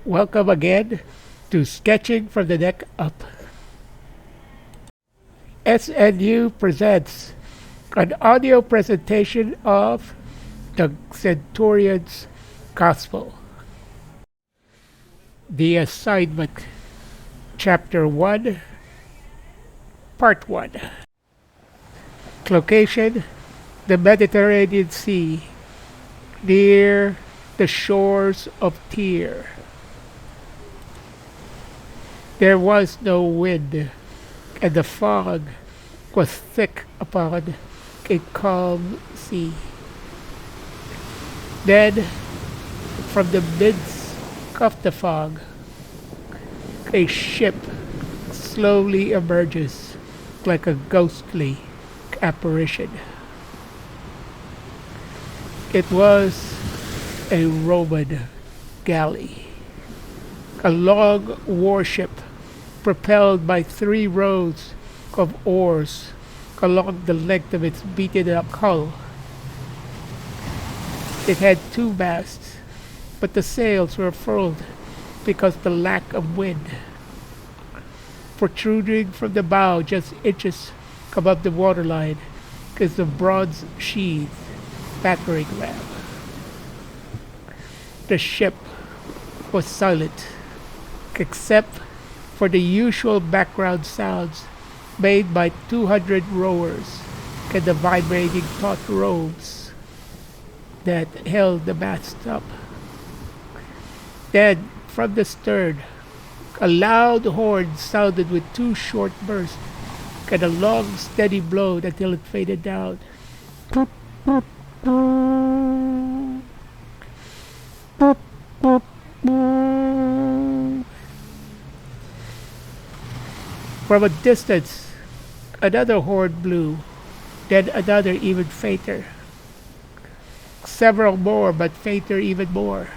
Welcome again to Sketching from the Neck Up. SNU presents an audio presentation of the Centurion's Gospel. The assignment, Chapter 1, Part 1. Location, the Mediterranean Sea, near the shores of Tyre. There was no wind, and the fog was thick upon a calm sea. Then, from the midst of the fog, a ship slowly emerges like a ghostly apparition. It was a Roman galley, a long warship propelled by 3 rows of oars along the length of its beaten-up hull. It had 2 masts, but the sails were furled because of the lack of wind. Protruding from the bow just inches above the waterline is the bronze-sheathed battering ram. The ship was silent, except for the usual background sounds made by 200 rowers and the vibrating taut ropes that held the mast up. Then, from the stern, a loud horn sounded with 2 short bursts and a long, steady blow until it faded down. From a distance, another horn blew, then another even fainter. Several more, but fainter even more.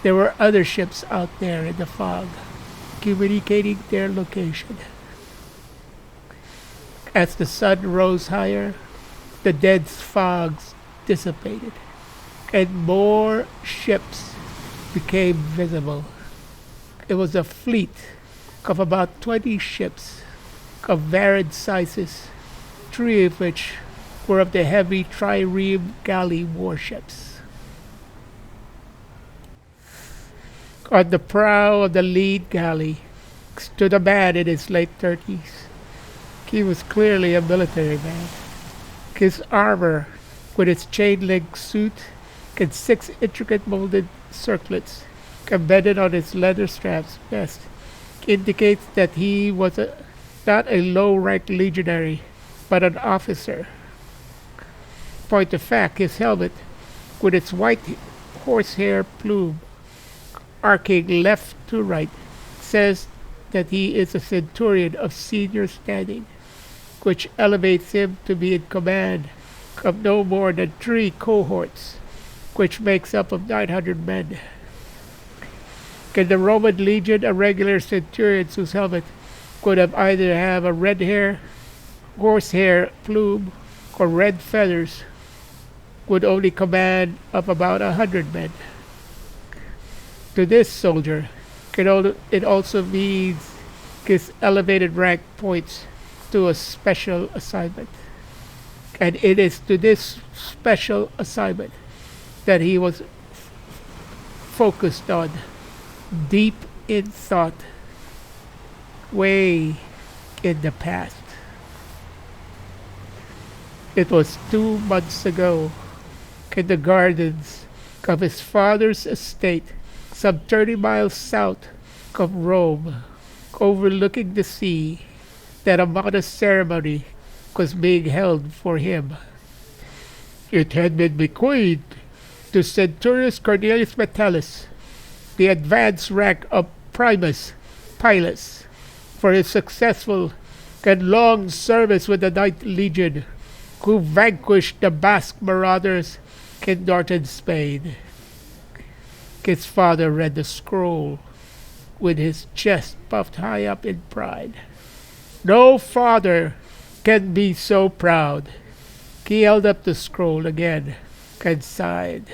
There were other ships out there in the fog, communicating their location. As the sun rose higher, the dense fogs dissipated, and more ships became visible. It was a fleet of about 20 ships of varied sizes, 3 of which were of the heavy trireme galley warships. On the prow of the lead galley stood a man in his late 30s. He was clearly a military man. His armor, with its chain-link suit and 6 intricate molded circlets embedded on its leather straps vest, indicates that he was not a low-ranked legionary, but an officer. Point of fact, his helmet, with its white horsehair plume arcing left to right, says that he is a centurion of senior standing, which elevates him to be in command of no more than 3 cohorts, which makes up of 900 men. In the Roman legion, a regular centurion whose helmet could have either have a horsehair plume or red feathers would only command of about 100 men. To this soldier, it also means his elevated rank points to a special assignment. And it is to this special assignment that he was focused on, deep in thought, way in the past. It was 2 months ago, in the gardens of his father's estate, some 30 miles south of Rome, overlooking the sea, that a modest ceremony was being held for him. It had been bequeathed to Centurius Cornelius Metellus, the advanced rank of Primus Pilus, for his successful and long service with the 9th Legion, who vanquished the Basque marauders in northern Spain. His father read the scroll with his chest puffed high up in pride. No father can be so proud. He held up the scroll again and sighed.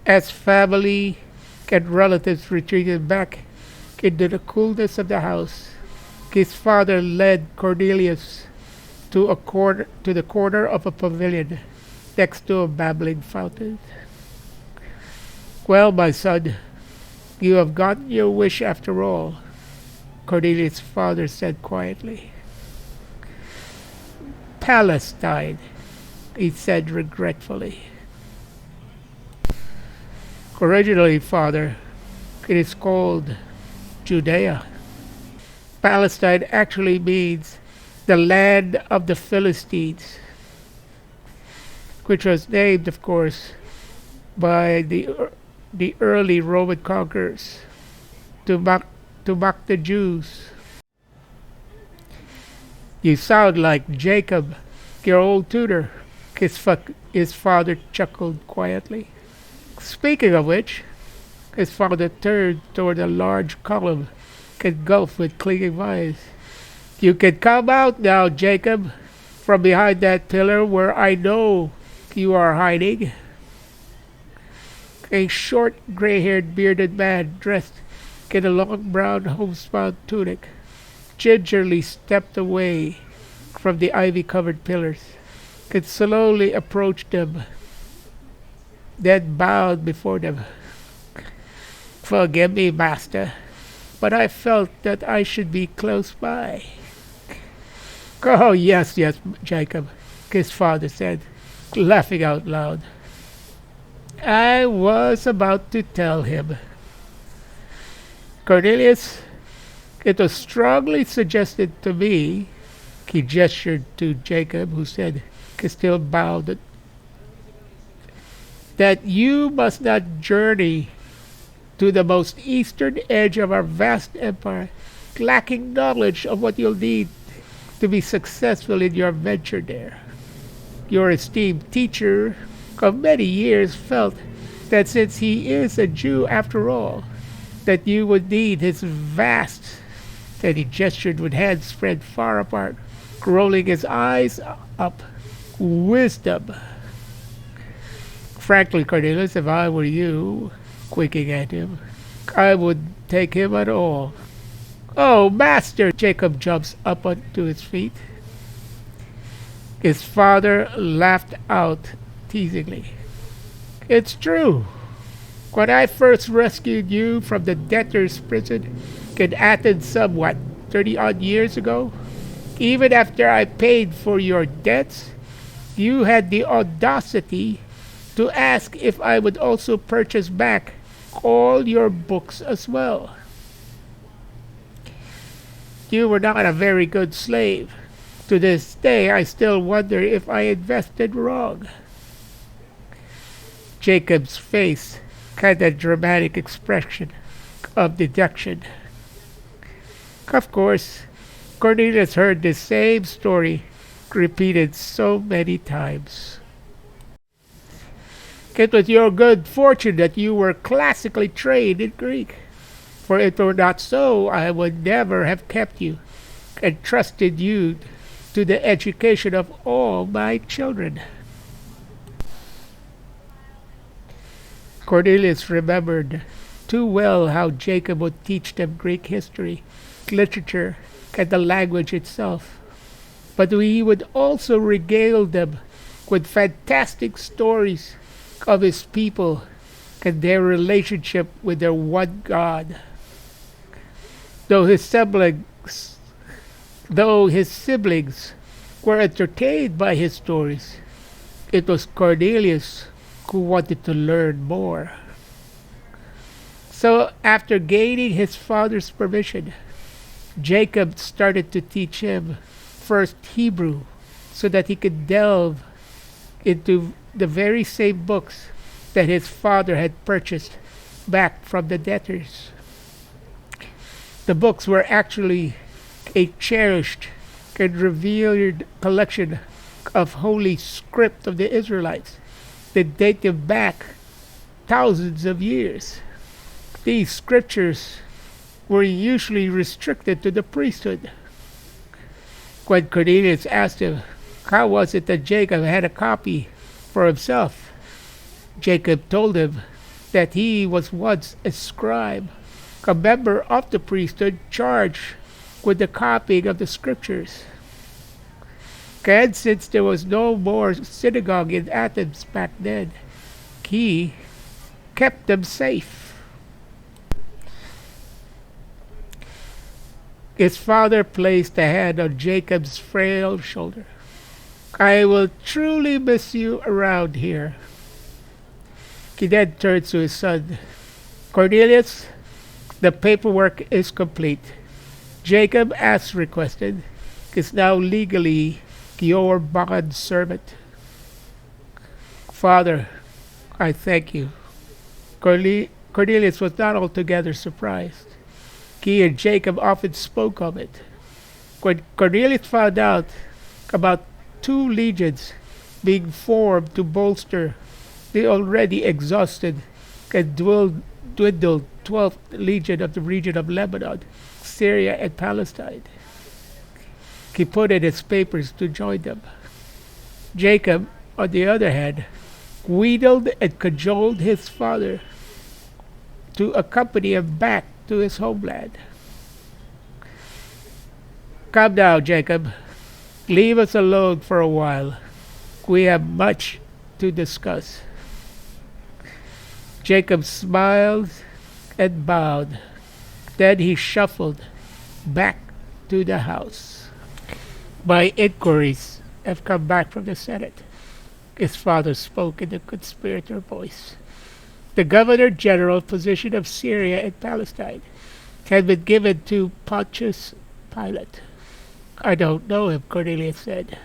As family and relatives retreated back into the coolness of the house, his father led Cornelius to the corner of a pavilion next to a babbling fountain. "Well, my son, you have gotten your wish after all," Cornelius' father said quietly. "Palestine," he said regretfully. "Originally, father, it is called Judea. Palestine actually means the land of the Philistines, which was named, of course, by the early Roman conquerors to mock the Jews." "You sound like Jacob, your old tutor," his father chuckled quietly. Speaking of which, his father turned toward a large column engulfed with clinging vines. "You can come out now, Jacob, from behind that pillar where I know you are hiding." A short, gray-haired, bearded man dressed in a long brown homespun tunic gingerly stepped away from the ivy-covered pillars and slowly approached them, then bowed before them. "Forgive me, master, but I felt that I should be close by." "Oh, yes, yes, Jacob," his father said, laughing out loud. "I was about to tell him. Cornelius, it was strongly suggested to me," he gestured to Jacob, who still bowed, "that you must not journey to the most eastern edge of our vast empire, lacking knowledge of what you'll need to be successful in your venture there. Your esteemed teacher of many years felt that since he is a Jew after all, that you would need his vast," and he gestured with hands spread far apart, rolling his eyes up, "wisdom. Frankly, Cornelius, if I were you," winking at him, "I wouldn't take him at all." "Oh, master!" Jacob jumps up onto his feet. His father laughed out teasingly. "It's true. When I first rescued you from the debtor's prison in Athens some, 30-odd years ago, even after I paid for your debts, you had the audacity to ask if I would also purchase back all your books as well. You were not a very good slave. To this day, I still wonder if I invested wrong." Jacob's face had a dramatic expression of deduction. Of course, Cornelius heard the same story repeated so many times. "It was your good fortune that you were classically trained in Greek. For if it were not so, I would never have kept you and trusted you to the education of all my children." Cornelius remembered too well how Jacob would teach them Greek history, literature, and the language itself. But he would also regale them with fantastic stories of his people and their relationship with their one God. Though his siblings were entertained by his stories, it was Cornelius who wanted to learn more. So after gaining his father's permission, Jacob started to teach him first Hebrew so that he could delve into the very same books that his father had purchased back from the debtors. The books were actually a cherished and revered collection of holy script of the Israelites that dated back thousands of years. These scriptures were usually restricted to the priesthood. When Cornelius asked him how was it that Jacob had a copy for himself, Jacob told him that he was once a scribe, a member of the priesthood charged with the copying of the scriptures. And since there was no more synagogue in Athens back then, he kept them safe. His father placed a hand on Jacob's frail shoulder. I will truly miss you around here. He then turned to his son. Cornelius, the paperwork is complete. Jacob, as requested, is now legally your bond servant. Father, I thank you. Cornelius was not altogether surprised. He and Jacob often spoke of it. When Cornelius found out about 2 legions being formed to bolster the already exhausted and dwindled 12th Legion of the region of Lebanon, Syria, and Palestine, he put in his papers to join them. Jacob, on the other hand, wheedled and cajoled his father to accompany him back to his homeland. Come now, Jacob. Leave us alone for a while. We have much to discuss. Jacob smiled and bowed. Then he shuffled back to the house. My inquiries have come back from the Senate. His father spoke in a conspirator voice. The Governor General position of Syria and Palestine had been given to Pontius Pilate. I don't know him, Cornelius said.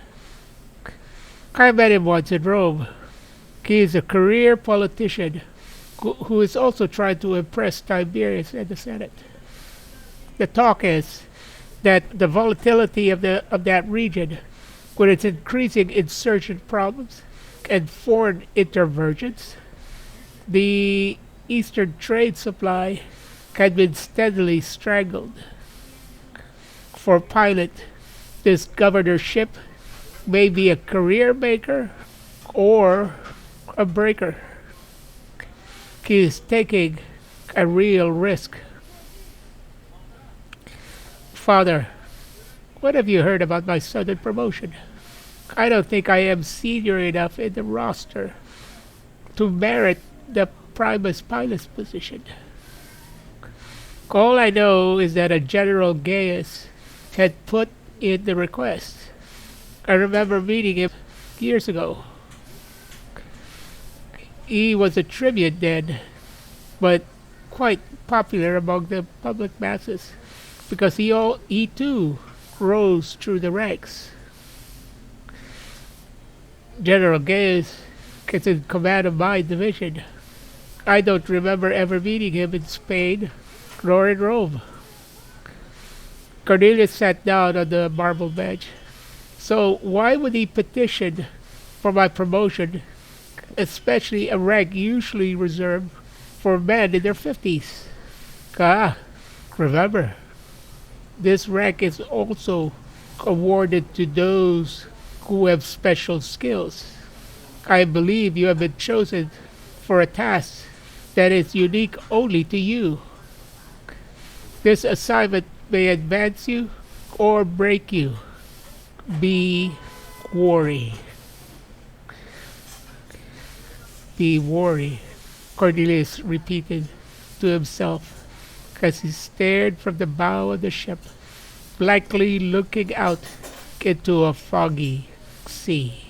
I met him once in Rome. He is a career politician who is also trying to impress Tiberius and the Senate. The talk is that the volatility of that region, with its increasing insurgent problems and foreign interventions, the eastern trade supply had been steadily strangled. For Pilate, this governorship may be a career maker or a breaker. He is taking a real risk. Father, what have you heard about my sudden promotion? I don't think I am senior enough in the roster to merit the Primus Pilus position. All I know is that a General Gaius had put in the request. I remember meeting him years ago. He was a tribune then, but quite popular among the public masses, because he too rose through the ranks. General Gaius is in command of my division. I don't remember ever meeting him in Spain nor in Rome. Cornelius sat down on the marble bench. So why would he petition for my promotion, especially a rank usually reserved for men in their 50s? Remember, this rank is also awarded to those who have special skills. I believe you have been chosen for a task that is unique only to you. This assignment may advance you or break you. Be wary. Be wary, Cornelius repeated to himself as he stared from the bow of the ship, blankly looking out into a foggy sea.